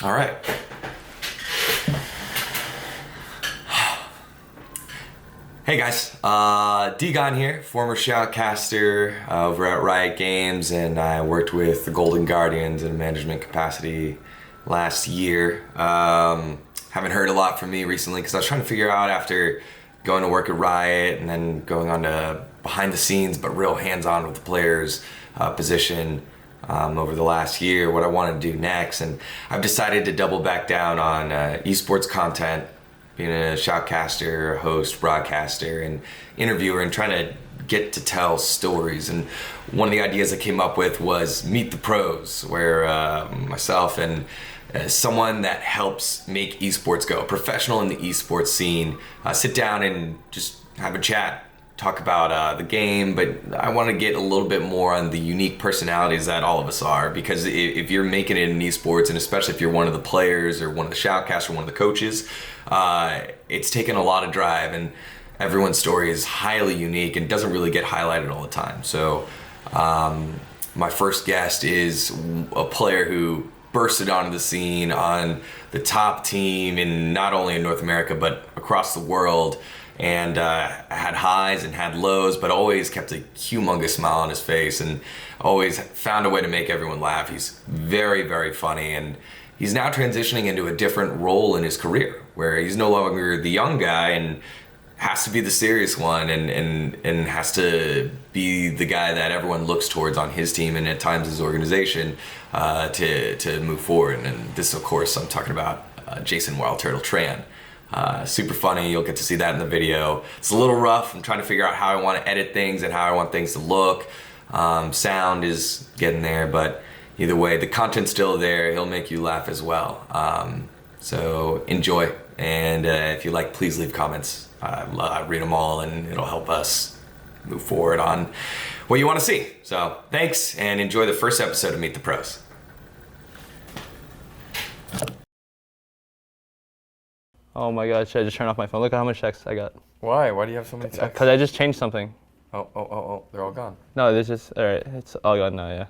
All right. Hey guys, dGon here, former shoutcaster over at Riot Games, and I worked with the Golden Guardians in a management capacity last year. Haven't heard a lot from me recently because I was trying to figure out, after going to work at Riot and then going on to behind the scenes but real hands-on with the players position over the last year, what I wanted to do next. And I've decided to double back down on esports content, being a shoutcaster, host, broadcaster, and interviewer, and trying to get to tell stories. And one of the ideas I came up with was Meet the Pros, where myself and someone that helps make esports go, a professional in the esports scene, sit down and just have a chat, talk about the game, but I want to get a little bit more on the unique personalities that all of us are, because if you're making it in esports, and especially if you're one of the players or one of the shoutcasters or one of the coaches, it's taken a lot of drive, and everyone's story is highly unique and doesn't really get highlighted all the time. So my first guest is a player who bursted onto the scene on the top team in not only in North America but across the world, and had highs and had lows, but always kept a humongous smile on his face and always found a way to make everyone laugh. He's very, very funny, and he's now transitioning into a different role in his career, where he's no longer the young guy and has to be the serious one, and has to be the guy that everyone looks towards on his team and at times his organization to move forward. And this, of course, I'm talking about Jason WildTurtle Tran. Super funny. You'll get to see that in the video. It's a little rough. I'm trying to figure out how I want to edit things and how I want things to look. Sound is getting there, but either way, the content's still there. He'll make you laugh as well. So enjoy. And if you like, please leave comments. I read them all, and it'll help us move forward on what you want to see. So thanks, and enjoy the first episode of Meet the Pros. Oh my god, should I just turn off my phone? Look at how much texts I got. Why? Why do you have so many texts? Because I just changed something. Oh, they're all gone. No, there's just, alright, it's all gone now, yeah.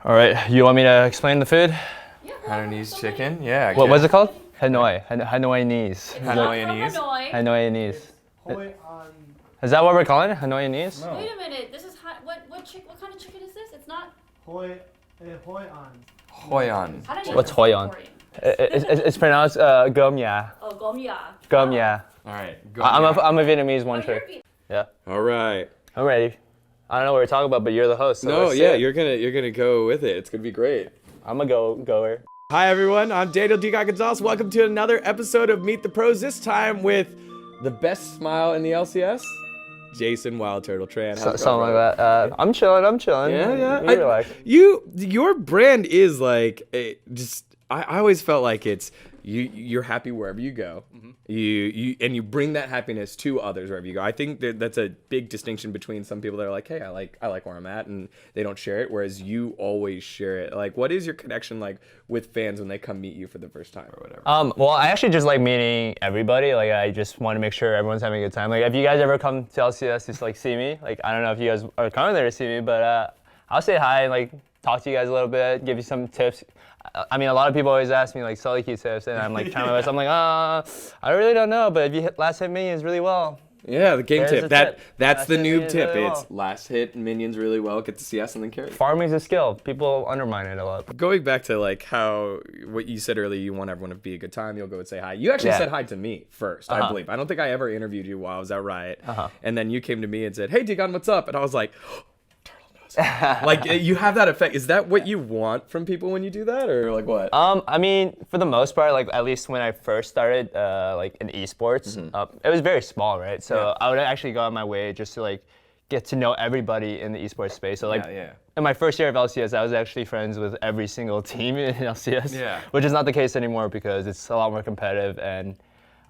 Alright, you want me to explain the food? Yeah, Hainanese chicken? Yeah. What was it called? Hanoi. Hanoianese. Hanoianese? Hanoianese. Is that what we're calling it? Hanoianese? No. Wait a minute. This is what kind of chicken is this? It's not Hoi Hoyan. What's Hoyan? It's pronounced gomya. Oh, gomya. Gomya. All right. I'm a Vietnamese one trick. Yeah. All right. I'm ready. I don't know what we're talking about, but you're the host. So No, yeah, you're gonna go with it. It's gonna be great. I'm a goer. Hi everyone, I'm dGon Gonzales. Welcome to another episode of Meet the Pros. This time with the best smile in the LCS, Jason WildTurtle Tran. Something like that. I'm chilling. Yeah. You relax. Your brand is like I always felt like it's you're happy wherever you go. Mm-hmm. You bring that happiness to others wherever you go. I think that's a big distinction between some people that are like, hey, I like where I'm at, and they don't share it, whereas you always share it. Like, what is your connection like with fans when they come meet you for the first time or whatever? Well, I actually just like meeting everybody. Like, I just want to make sure everyone's having a good time. Like, if you guys ever come to LCS to like see me, like, I don't know if you guys are coming there to see me, but I'll say hi and like talk to you guys a little bit, give you some tips. I mean, a lot of people always ask me like solo queue tips, and I'm like trying my best. I'm like, I really don't know, but if you last hit minions really well. Yeah, the game tip. That's last the hit noob tip. really It's well. last hit minions really well, get the CS and then carry. Farming's a skill. People undermine it a lot. Going back to like what you said earlier, you want everyone to be a good time. You'll go and say hi. You actually said hi to me first, I believe. I don't think I ever interviewed you while I was at Riot. And then you came to me and said, "Hey, dGon, what's up?" And I was like, like, you have that effect. Is that what you want from people when you do that, or like what? I mean, for the most part, like at least when I first started, like in esports, it was very small, right? So I would actually go out my way just to like get to know everybody in the esports space. So like, in my first year of LCS, I was actually friends with every single team in LCS, which is not the case anymore because it's a lot more competitive, and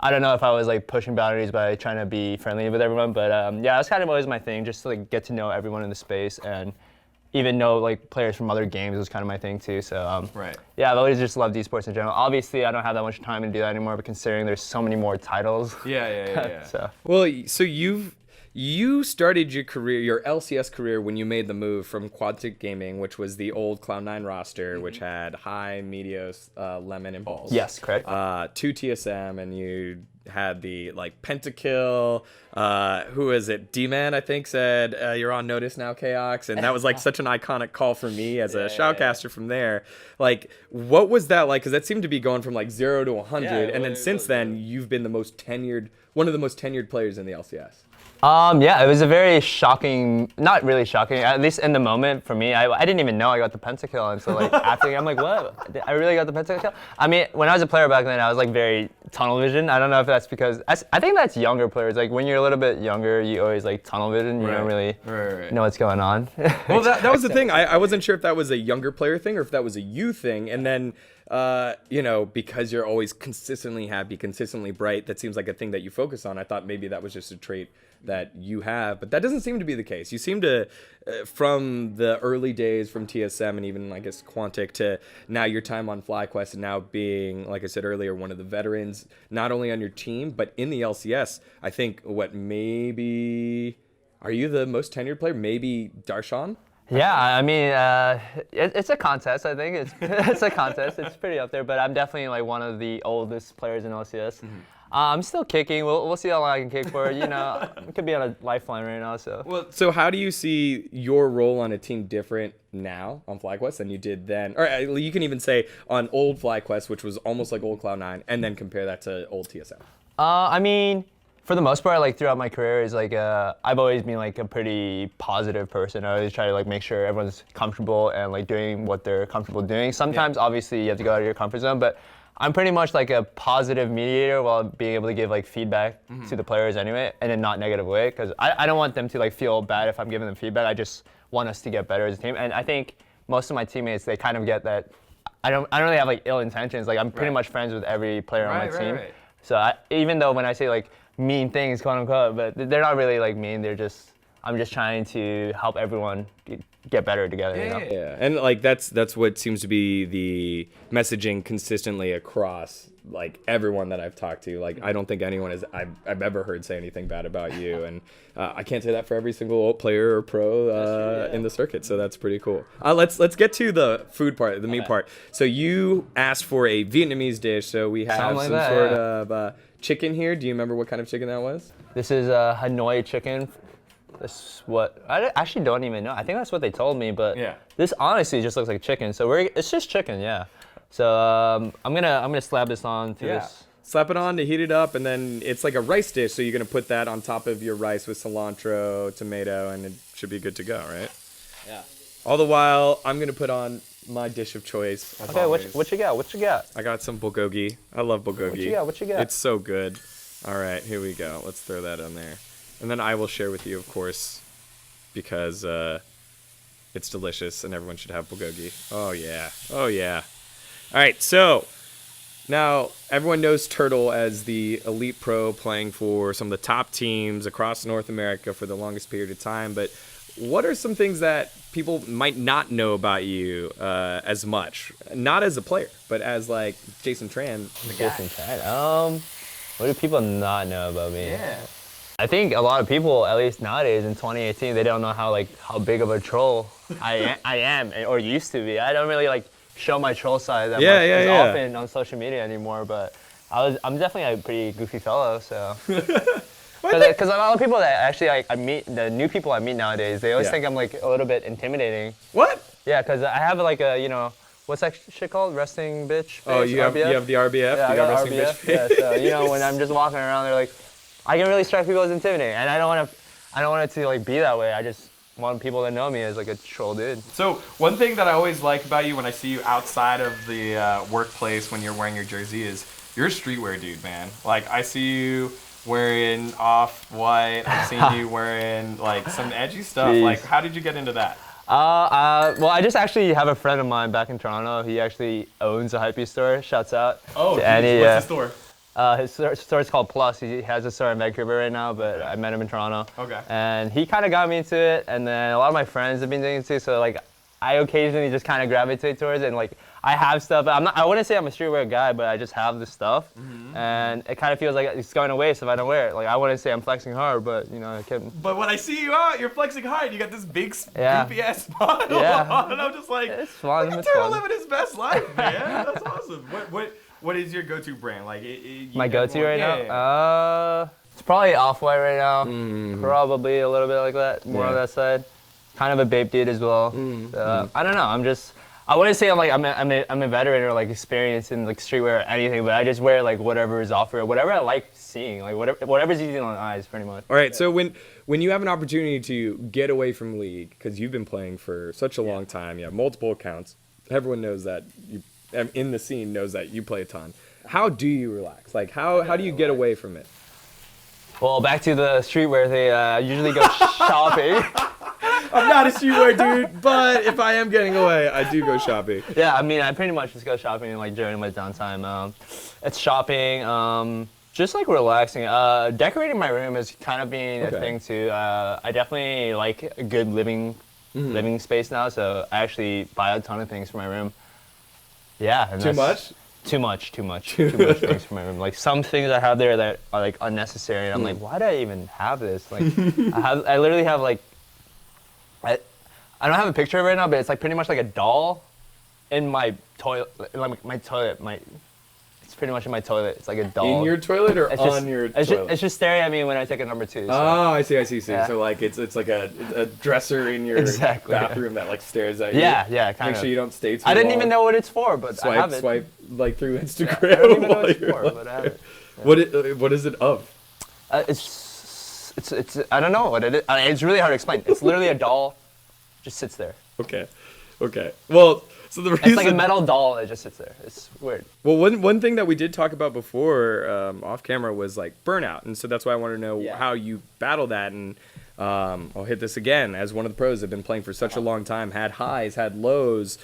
I don't know if I was like pushing boundaries by trying to be friendly with everyone, but yeah, that's kind of always my thing, just to like get to know everyone in the space, and even know like players from other games was kind of my thing too. So yeah, I've always just loved esports in general. Obviously, I don't have that much time to do that anymore, but considering there's so many more titles. Yeah. So. Well, so you started your career, your LCS career, when you made the move from Quantic Gaming, which was the old Cloud9 roster, which had High, Meteos, Lemon, and Balls. Yes, correct. To TSM, and you had the like Pentakill. Who is it? D-Man, I think, said you're on notice now, Chaox, and that was like such an iconic call for me as a shoutcaster from there. Like, what was that like? Because that seemed to be going from like 0 to 100, and then since then you've been one of the most tenured players in the LCS. Yeah, it was a very shocking, not really shocking, at least in the moment for me. I didn't even know I got the pentakill, and so like after, I'm like, what? I really got the pentakill? I mean, when I was a player back then, I was like very tunnel vision. I don't know if that's because, I think that's younger players. Like when you're a little bit younger, you always like tunnel vision. You don't really know what's going on. Well, that was the thing. I wasn't sure if that was a younger player thing or if that was a you thing. And then, because you're always consistently happy, consistently bright, that seems like a thing that you focus on. I thought maybe that was just a trait that you have, but that doesn't seem to be the case. You seem to, from the early days from TSM and even I guess Quantic to now your time on Flyquest and now being, like I said earlier, one of the veterans, not only on your team, but in the LCS. I think are you the most tenured player? Maybe Darshan? Yeah, I mean, it's a contest. I think it's a contest. It's pretty up there, but I'm definitely like one of the oldest players in LCS. I'm still kicking. We'll see how long I can kick for. I could be on a lifeline right now. So how do you see your role on a team different now on Flyquest than you did then? Or you can even say on old Flyquest, which was almost like old Cloud9, and then compare that to old TSM. I mean, for the most part, like throughout my career, is like I've always been like a pretty positive person. I always try to like make sure everyone's comfortable and like doing what they're comfortable doing. Sometimes, obviously, you have to go out of your comfort zone, but I'm pretty much like a positive mediator while being able to give like feedback to the players anyway, and in not negative way, because I don't want them to like feel bad if I'm giving them feedback. I just want us to get better as a team, and I think most of my teammates, they kind of get that. I don't really have like ill intentions. Like I'm pretty much friends with every player on my team. So even though when I say like mean things, quote unquote, but they're not really like mean. I'm just trying to help everyone get better together. Yeah, and like that's what seems to be the messaging consistently across like everyone that I've talked to. Like I don't think anyone I've ever heard say anything bad about you, and I can't say that for every single player or pro in the circuit. So that's pretty cool. Let's get to the food part, the meat part. So you asked for a Vietnamese dish, so we have some sort of chicken here. Do you remember what kind of chicken that was? This is Hanoi chicken. That's what I actually don't even know. I think that's what they told me, but this honestly just looks like chicken. So it's just chicken, yeah. So I'm gonna slap this on to this. Slap it on to heat it up, and then it's like a rice dish. So you're gonna put that on top of your rice with cilantro, tomato, and it should be good to go, right? Yeah. All the while, I'm gonna put on my dish of choice. Okay, what you got? What you got? I got some bulgogi. I love bulgogi. What you got? It's so good. All right, here we go. Let's throw that on there. And then I will share with you, of course, because it's delicious and everyone should have bulgogi. Oh, yeah. Oh, yeah. All right, so now everyone knows Turtle as the elite pro playing for some of the top teams across North America for the longest period of time. But what are some things that people might not know about you as much? Not as a player, but as like Jason Tran, the guy. Jason Tran. What do people not know about me? Yeah. I think a lot of people, at least nowadays in 2018, they don't know how how big of a troll I am or used to be. I don't really like show my troll side that much often on social media anymore, but I'm definitely a pretty goofy fellow. So because a lot of people that actually I meet, the new people I meet nowadays, they always think I'm like a little bit intimidating. What? Yeah, because I have like a what's that shit called? Resting bitch face? Oh, you have the RBF? Yeah, I got resting RBF. bitch face? Yeah, so when I'm just walking around, they're like, I can really strike people as intimidating, and I don't want it to like be that way. I just want people to know me as like a troll dude. So one thing that I always like about you when I see you outside of the workplace when you're wearing your jersey is you're a streetwear dude, man. Like I see you wearing off-white. I've seen you wearing like some edgy stuff. Jeez. Like how did you get into that? Well, I just actually have a friend of mine back in Toronto. He actually owns a hypebeast store. Shouts out to Annie. What's the store? His store is called Plus. He has a store in Vancouver right now, but I met him in Toronto. Okay. And he kind of got me into it, and then a lot of my friends have been doing it too. So like, I occasionally just kind of gravitate towards it, and like I have stuff. I wouldn't say I'm a streetwear guy, but I just have the stuff, and it kind of feels like it's going to waste if I don't wear it. Like I wouldn't say I'm flexing hard, but you know, I can. But when I see you out, you're flexing hard. You got this big, Yeah. goofy ass smile on, and I'm just like, It's fun. look at It's Turtle fun. living his best life, man. That's awesome. What is your go-to brand? Like My go-to right yeah. now? It's probably Off-White right now. Probably a little bit like that, more on that side. Kind of a Bape dude as well. I don't know. I wouldn't say I'm a veteran or like experienced in like streetwear or anything, but I just wear like whatever is offered, whatever I like seeing, like whatever's easy on the eyes, pretty much. All right, so when you have an opportunity to get away from League, because you've been playing for such a long time, you have multiple accounts, everyone knows that you in the scene knows that you play a ton. How do you relax? Like how do you get away from it? Well, back to the streetwear thing. I usually go shopping. I'm not a streetwear dude, but if I am getting away, I do go shopping. Yeah, I mean, I pretty much just go shopping like during my downtime. It's shopping, just like relaxing. Decorating my room is kind of being a thing too. I definitely like a good living space now, so I actually buy a ton of things for my room. Yeah. And Too much? Too much things for my room. Like some things I have there that are like unnecessary, and I'm like, why do I even have this? Like, I literally have like, I don't have a picture of it right now, but it's like pretty much like a doll in my toilet, like my toilet. It's pretty much in my toilet. It's like a doll. In your toilet or It's on just, your it's toilet? Just, it's just staring at me when I take a number 2. So. Oh, I see. Yeah. So like it's like a dresser in your Exactly, yeah. bathroom that like stares at you. Yeah, kind Make of. sure you don't stay too I didn't long. even know what it's for, but I have it. Swipe like through Instagram. I don't even know while what it's you're for, like but I have it. What is it of? It's I don't know what it is. It's really hard to explain. It's literally a doll, just sits there. Okay. Well, so the reason It's like a metal doll that just sits there. It's weird. Well, one thing that we did talk about before off camera was like burnout, and so that's why I want to know how you battle that. And I'll hit this again as one of the pros that have been playing for such a long time, had highs, had lows.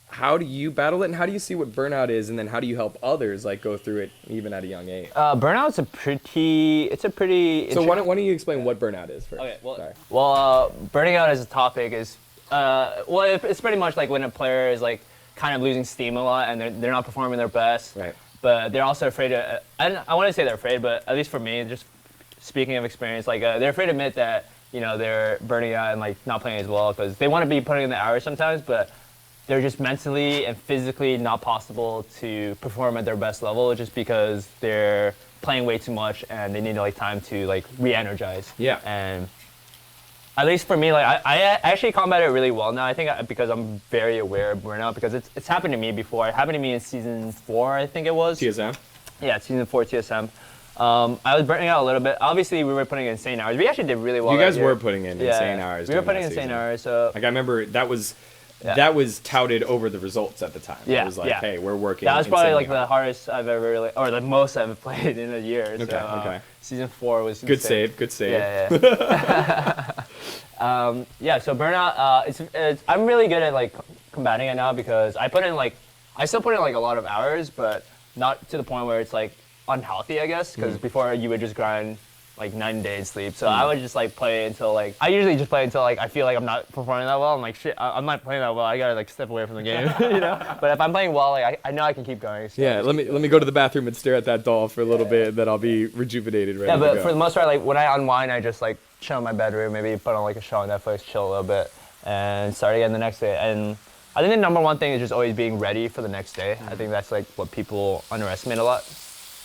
How do you battle it, and how do you see what burnout is, and then how do you help others like go through it even at a young age? Burnout's a pretty. So why don't you explain what burnout is first? Okay, well, Sorry. burning out as a topic is, it's pretty much like when a player is like kind of losing steam a lot and they're not performing their best. Right. But they're also afraid to, I want to say they're afraid, but at least for me, just speaking of experience, like they're afraid to admit that, you know, they're burning out and like not playing as well because they want to be putting in the hours sometimes, but they're just mentally and physically not possible to perform at their best level just because they're playing way too much and they need like time to like re-energize. Yeah. And at least for me, like I actually combat it really well now. I think because I'm very aware of burnout because it's happened to me before. It happened to me in season 4, I think it was. TSM? Yeah, season 4 TSM. I was burning out a little bit. Obviously, we were putting in insane hours. We actually did really well. You guys that year. were putting in insane hours. We were during putting in that insane season. hours. So Like I remember that was touted over the results at the time. Yeah, It was like, hey, we're working. that was probably like insanely the hardest I've ever really, or the most I've played in a year. Okay, So, okay. Season 4 was Good insane. save. Good save. Yeah. So burnout. I'm really good at like combating it now because I still put in like a lot of hours, but not to the point where it's like unhealthy, I guess. Because before you would just grind like 9 days sleep. So I would just like play until like I usually just play until like I feel like I'm not performing that well. I'm like shit, I'm not playing that well. I gotta like step away from the game, you know. But if I'm playing well, like I know I can keep going. So Yeah, let me go to the bathroom and stare at that doll for a little bit, then I'll be rejuvenated. Ready Yeah, to but go. for the most part, like when I unwind, I just like chill in my bedroom, maybe put on like a show on Netflix, chill a little bit, and start again the next day. And I think the number one thing is just always being ready for the next day. I think that's like what people underestimate a lot.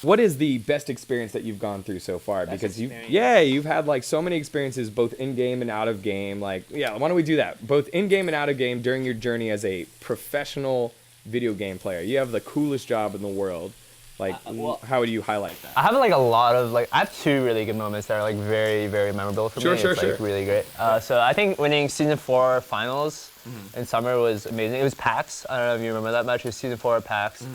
What is the best experience that you've gone through so far? Because you've had like so many experiences both in game and out of game. Like, yeah, why don't we do that? Both in game and out of game during your journey as a professional video game player. You have the coolest job in the world. Like, how would you highlight that? I have like a lot of like I have 2 really good moments that are like very very memorable for me. It's like really great. So I think winning season 4 finals in summer was amazing. It was PAX. I don't know if you remember that match. It was season 4 at PAX.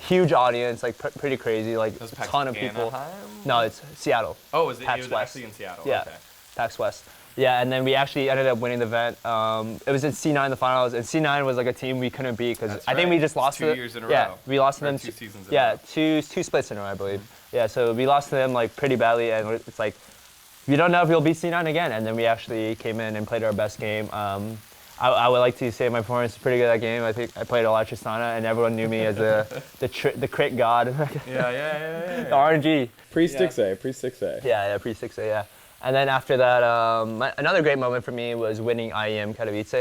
Huge audience, like pretty crazy, like a ton of people. Anaheim? No, it's Seattle. Oh, it PAX was West. actually in Seattle. Yeah, Okay. PAX West. Yeah, and then we actually ended up winning the event. It was in C9 the finals, and C9 was like a team we couldn't beat because I think we just lost Two to them. years in a Yeah, row. we lost to Or them. 2 seasons in a Yeah, row. two splits in a row, I believe. Yeah, so we lost to them like pretty badly, and it's like we don't know if we'll beat C9 again. And then we actually came in and played our best game. I would like to say my performance was pretty good that game. I think I played a lot of Tristana, and everyone knew me as the crit god. Yeah. The RNG. Pre-6A, pre-6A. Yeah, pre-6A, yeah. And then after that, another great moment for me was winning IEM Katowice.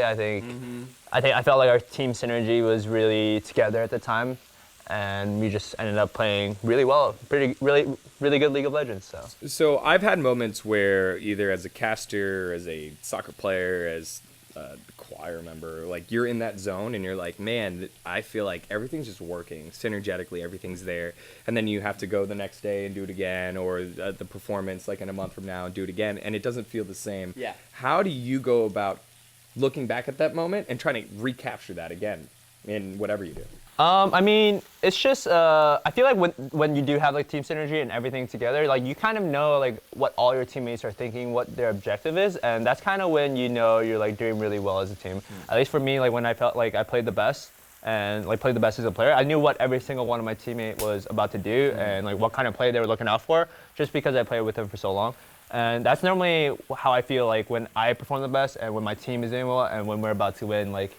I felt like our team synergy was really together at the time, and we just ended up playing really well. Really good League of Legends. So I've had moments where either as a caster, as a soccer player, as a choir member, like you're in that zone and you're like, man, I feel like everything's just working synergetically, everything's there, and then you have to go the next day and do it again, or the performance like in a month from now and do it again, and it doesn't feel the same. Yeah. How do you go about looking back at that moment and trying to recapture that again in whatever you do? I mean, it's just I feel like when you do have like team synergy and everything together, like you kind of know like what all your teammates are thinking, what their objective is, and that's kind of when you know you're like doing really well as a team. At least for me, like when I felt like I played the best and like played the best as a player, I knew what every single one of my teammates was about to do and like what kind of play they were looking out for, just because I played with them for so long. And that's normally how I feel like when I perform the best and when my team is doing well and when we're about to win like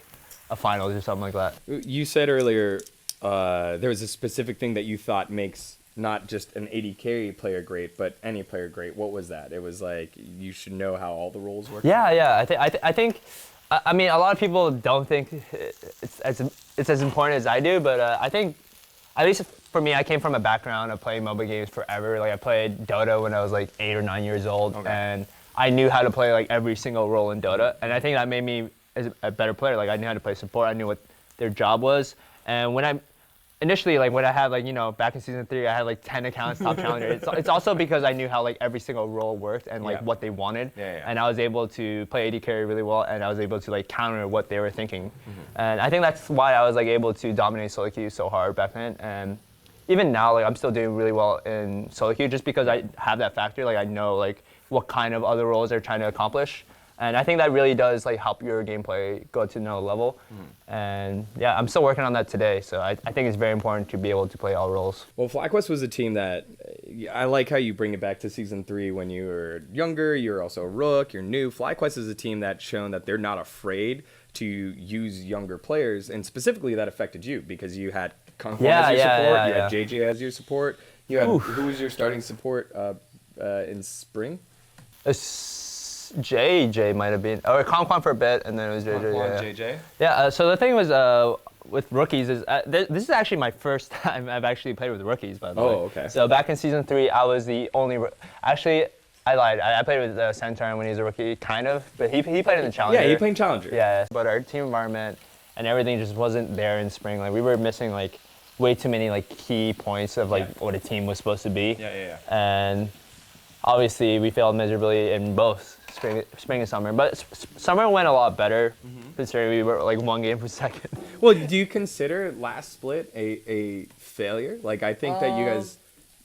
a finals or something like that. You said earlier there was a specific thing that you thought makes not just an AD carry player great, but any player great. What was that? It was like you should know how all the roles work. Yeah. I think. I mean, a lot of people don't think it's as important as I do, but I think, at least for me, I came from a background of playing mobile games forever. Like I played Dota when I was like 8 or 9 years old, and I knew how to play like every single role in Dota, and I think that made me as a better player. Like I knew how to play support, I knew what their job was, and when I had like, you know, back in season 3, I had like 10 accounts top challenger. It's also because I knew how like every single role worked and like what they wanted, and I was able to play AD carry really well, and I was able to like counter what they were thinking, and I think that's why I was like able to dominate solo queue so hard back then, and even now like I'm still doing really well in solo queue just because I have that factor. Like I know like what kind of other roles they're trying to accomplish. And I think that really does like help your gameplay go to another level. And yeah, I'm still working on that today. So I think it's very important to be able to play all roles. Well, Flyquest was a team that I like how you bring it back to season 3 when you were younger. You're also a rook. You're new. Flyquest is a team that's shown that they're not afraid to use younger players, and specifically that affected you because you had Kung Fu as your support. You had JJ as your support. You had who was your starting support in spring? JJ might have been, or Kwan for a bit, and then it was JJ. JJ. Yeah. So the thing was with rookies is this is actually my first time I've actually played with rookies. By the way. Oh, okay. So back in season 3, I was the only. Actually, I lied. I played with Centauran when he was a rookie, kind of, but he played in the Challenger. Yeah, he played Challenger. Yeah, but our team environment and everything just wasn't there in spring. Like we were missing like way too many like key points of like what a team was supposed to be. Yeah. And obviously we failed miserably in both spring and summer, but summer went a lot better considering we were like 1 game per second. Well, do you consider last split a failure? Like I think that you guys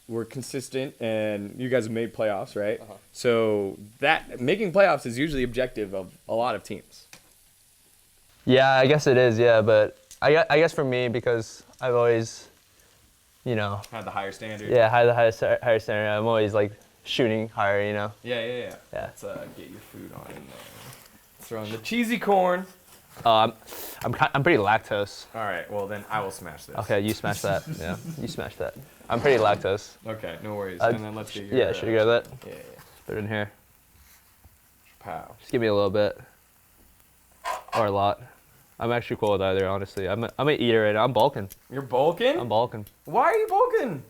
were consistent and you guys made playoffs, right? So that making playoffs is usually objective of a lot of teams. Yeah, I guess it is. Yeah, but I guess for me, because I've always, you know, Had the higher standard. yeah, had the higher standard. I'm always like shooting higher, you know. Yeah. Yeah. Let's get your food on in there. Throw in the cheesy corn. I'm pretty lactose. All right. Well, then I will smash this. Okay, you smash that. Yeah, you smash that. I'm pretty lactose. Okay. No worries. And then let's get your. Yeah, should we grab that? Yeah. Put it in here. Pow. Just give me a little bit, or a lot. I'm actually cool with either, honestly. I'm an eater right now. I'm bulking. You're bulking? I'm bulking. Why are you bulking?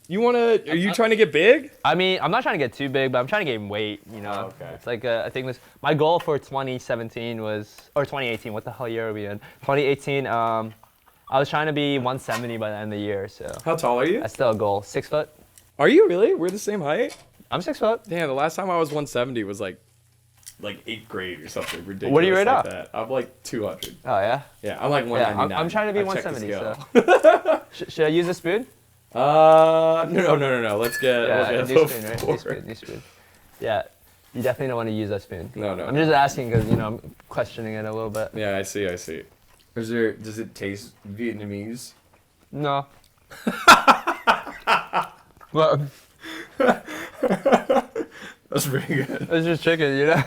You wanna? Are you trying to get big? I mean, I'm not trying to get too big, but I'm trying to gain weight, you know. Oh, okay. It's like, I think my goal for 2017 was, or 2018, what the hell year are we in? 2018, I was trying to be 170 by the end of the year, so. How tall are you? That's still a goal. 6 foot? Are you really? We're the same height? I'm 6 foot. Damn, the last time I was 170 was like 8th grade or something ridiculous. What are you right like now? that. I'm like 200. Oh, yeah? Yeah, I'm like Yeah, 199. I'm trying to be I checked the 170, scale. so. Should I use a spoon? No. Let's get. Yeah, we'll get new a spoon, right? fork. New spoon. Yeah, you definitely don't want to use that spoon. No. I'm just asking because, you know, I'm questioning it a little bit. Yeah, I see. Does it taste Vietnamese? No. Well, That's pretty good. it's just chicken, you know?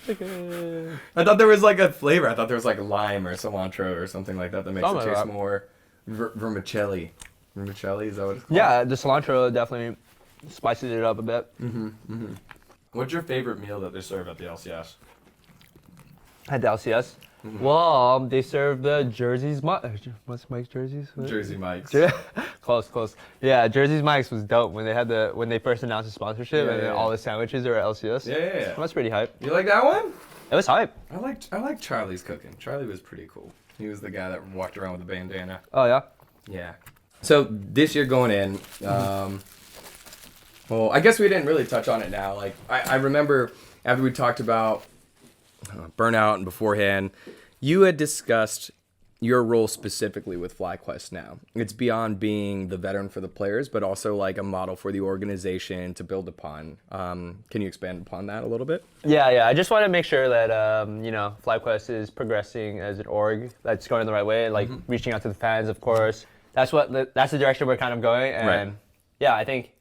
I thought there was like a flavor. I thought there was like lime or cilantro or something like that makes it taste more vermicelli. Vermicelli, is that what it's called? Yeah, the cilantro definitely spices it up a bit. What's your favorite meal that they serve at the LCS? At the LCS? Well, they serve the Jersey's what's Mike's Jerseys? Jersey Mike's. Close. Yeah, Jersey's Mike's was dope when they first announced the sponsorship and then all the sandwiches are at LCS. Yeah. That's pretty hype. You like that one? It was hype. I like Charlie's cooking. Charlie was pretty cool. He was the guy that walked around with a bandana. Oh yeah. Yeah. So this year going in, well, I guess we didn't really touch on it now. Like I remember after we talked about burnout and beforehand, you had discussed your role specifically with Flyquest now. It's beyond being the veteran for the players, but also like a model for the organization to build upon. Can you expand upon that a little bit? Yeah. I just want to make sure that Flyquest is progressing as an org, that's going the right way, like reaching out to the fans, of course. That's the direction we're kind of going, and yeah, I think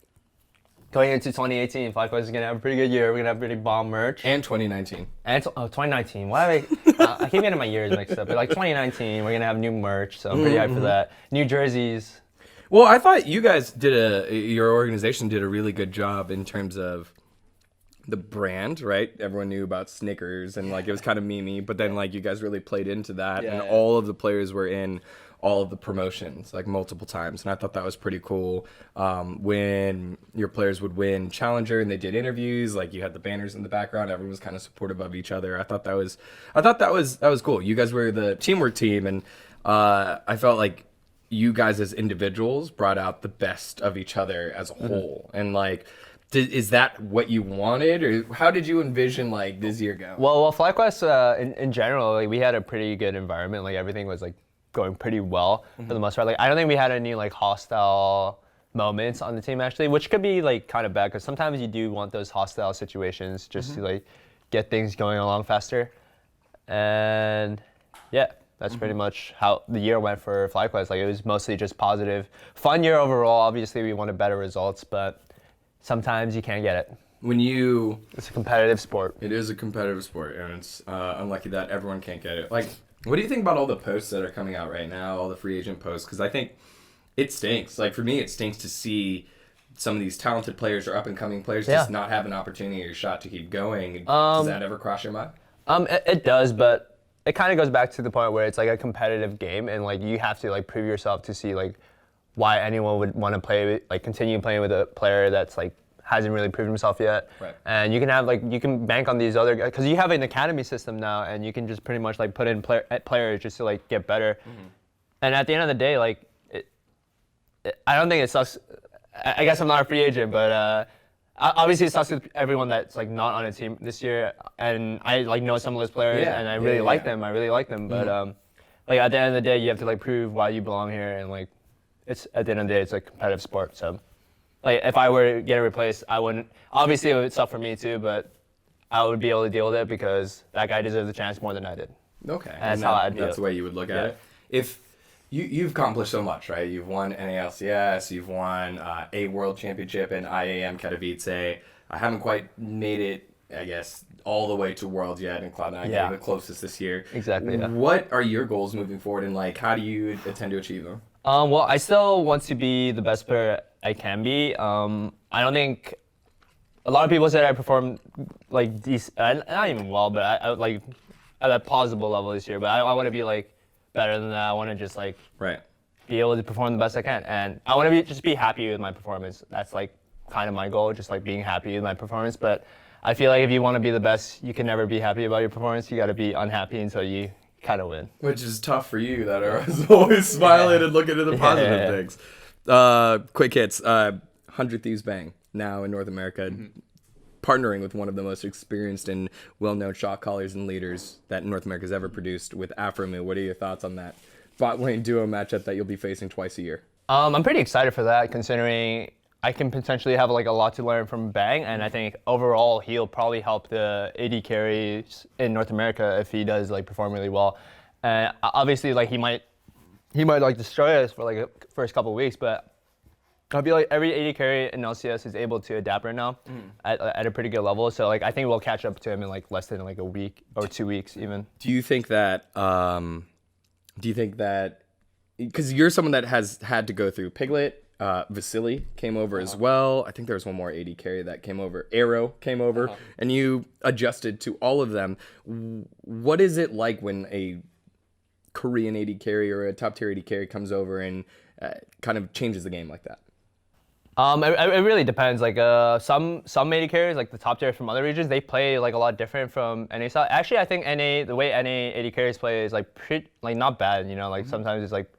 going into 2018, Flyquest is gonna have a pretty good year. We're gonna have pretty bomb merch. And 2019. And 2019. Why I keep getting my years mixed up. But like 2019, we're gonna have new merch, so I'm pretty hyped for that. New jerseys. Well, I thought you guys your organization did a really good job in terms of the brand, right? Everyone knew about Snickers and like it was kind of memey, but then like you guys really played into that, and all of the players were in all of the promotions like multiple times, and I thought that was pretty cool. When your players would win Challenger and they did interviews, like you had the banners in the background, everyone was kind of supportive of each other. I thought that was cool. You guys were the teamwork team, and I felt like you guys as individuals brought out the best of each other as a whole, and like. Is that what you wanted, or how did you envision like this year go? Well, Flyquest in general, like we had a pretty good environment. Like everything was like going pretty well for the most part. Like I don't think we had any like hostile moments on the team actually, which could be like kind of bad because sometimes you do want those hostile situations just to like get things going along faster. And yeah, that's pretty much how the year went for Flyquest. Like it was mostly just positive, fun year overall. Obviously, we wanted better results, but sometimes you can't get it. It's a competitive sport. It is a competitive sport, and it's unlucky that everyone can't get it. Like, what do you think about all the posts that are coming out right now, all the free agent posts? Because I think it stinks. Like, for me, it stinks to see some of these talented players or up-and-coming players just not have an opportunity or shot to keep going. Does that ever cross your mind? It does, but it kind of goes back to the point where it's like a competitive game, and like you have to like prove yourself to see like why anyone would want to continue playing with a player that's like hasn't really proven himself yet. Right. And you can bank on these other guys because you have an academy system now, and you can just pretty much like put in players just to like get better. And at the end of the day, like I don't think it sucks. I guess I'm not a free agent, but obviously it sucks with everyone that's like not on a team this year. And I like know some of those players, and I really like them. I really like them, but like at the end of the day, you have to like prove why you belong here, and like. It's at the end of the day, it's a competitive sport. So, like, if I were to get replaced, I wouldn't. Obviously, it would suck for me too, but I would be able to deal with it because that guy deserves a chance more than I did. Okay, and that's the way you would look at it. If you've accomplished so much, right? You've won NALCS, you've won a World Championship in IAM Katowice. I haven't quite made it, I guess, all the way to Worlds yet, and Cloud9 getting the closest this year. Exactly. Yeah. What are your goals moving forward, and like, how do you intend to achieve them? Well, I still want to be the best player I can be. I don't think a lot of people said I performed like decent, not even well, but I like at a plausible level this year. But I want to be like better than that. I want to just like be able to perform the best I can, and I want to just be happy with my performance. That's like kind of my goal, just like being happy with my performance. But I feel like if you want to be the best, you can never be happy about your performance. You got to be unhappy until you kind of win. Which is tough for you that are always smiling and looking at the positive things. Quick hits. 100 Thieves Bang now in North America, partnering with one of the most experienced and well-known shot callers and leaders that North America's ever produced with Afromu. What are your thoughts on that bot lane duo matchup that you'll be facing twice a year? I'm pretty excited for that, considering I can potentially have like a lot to learn from Bang, and I think overall he'll probably help the AD carries in North America if he does like perform really well. And obviously, like he might like destroy us for like the first couple of weeks, but I feel like every AD carry in LCS is able to adapt right now at a pretty good level. So like I think we'll catch up to him in like less than like a week or 2 weeks even. Do you think that? Because you're someone that has had to go through Piglet, Vasily came over as well. I think there was one more AD carry that came over. Arrow came over, and you adjusted to all of them. What is it like when a Korean AD carry or a top tier AD carry comes over and kind of changes the game like that? It really depends. Like some AD carries, like the top tier from other regions, they play like a lot different from NA style. Actually, I think the way NA AD carries play is like not bad. You know, like sometimes it's like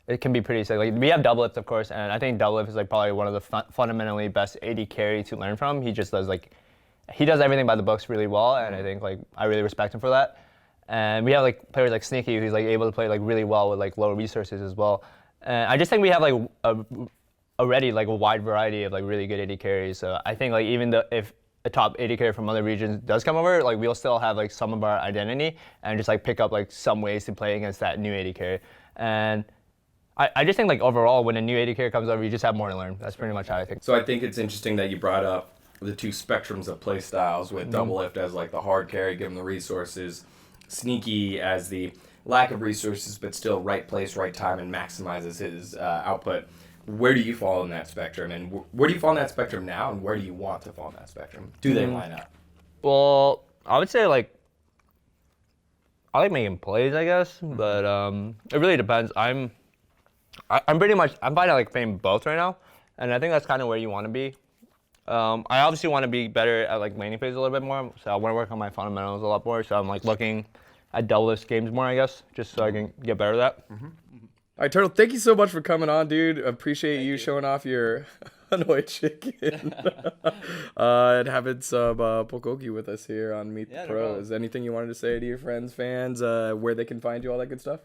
it can be pretty sick. Like we have Doublelift, of course, and I think Doublelift is like probably one of the fundamentally best AD carry to learn from. He just does he does everything by the books really well, and I think like I really respect him for that. And we have like players like Sneaky, who's like able to play like really well with like low resources as well. And I just think we have like already like a wide variety of like really good AD carries. So I think like even if a top AD carry from other regions does come over, like we'll still have like some of our identity and just like pick up like some ways to play against that new AD carry. And I just think like overall when a new AD carry comes over, you just have more to learn. That's pretty much how I think. So I think it's interesting that you brought up the two spectrums of play styles with Doublelift as like the hard carry, give him the resources, Sneaky as the lack of resources but still right place, right time, and maximizes his output. Where do you fall in that spectrum, and where do you fall in that spectrum now, and where do you want to fall in that spectrum? Do they line up? Well, I would say like I like making plays, I guess, but it really depends. I'm finding like playing both right now, and I think that's kind of where you want to be. I obviously want to be better at like laning phase a little bit more, so I want to work on my fundamentals a lot more. So I'm like looking at Doublelift games more, I guess, just so I can get better at that. All right, Turtle, thank you so much for coming on, dude. Appreciate you showing off your Hanoi chicken and having some bulgogi with us here on Meet the Pros. Anything you wanted to say to your friends, fans, where they can find you, all that good stuff?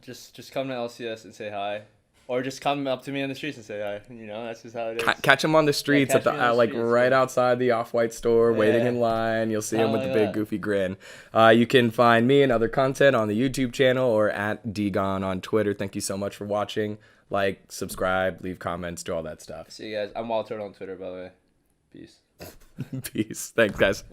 Just come to LCS and say hi. Or just come up to me on the streets and say hi. You know, that's just how it is. Catch him on the streets catch me on the like streets, right outside the Off-White store, waiting in line. You'll see him with the big goofy grin. You can find me and other content on the YouTube channel or at dGon on Twitter. Thank you so much for watching. Like, subscribe, leave comments, do all that stuff. See you guys. I'm WildTurtle on Twitter, by the way. Peace. Peace. Thanks, guys.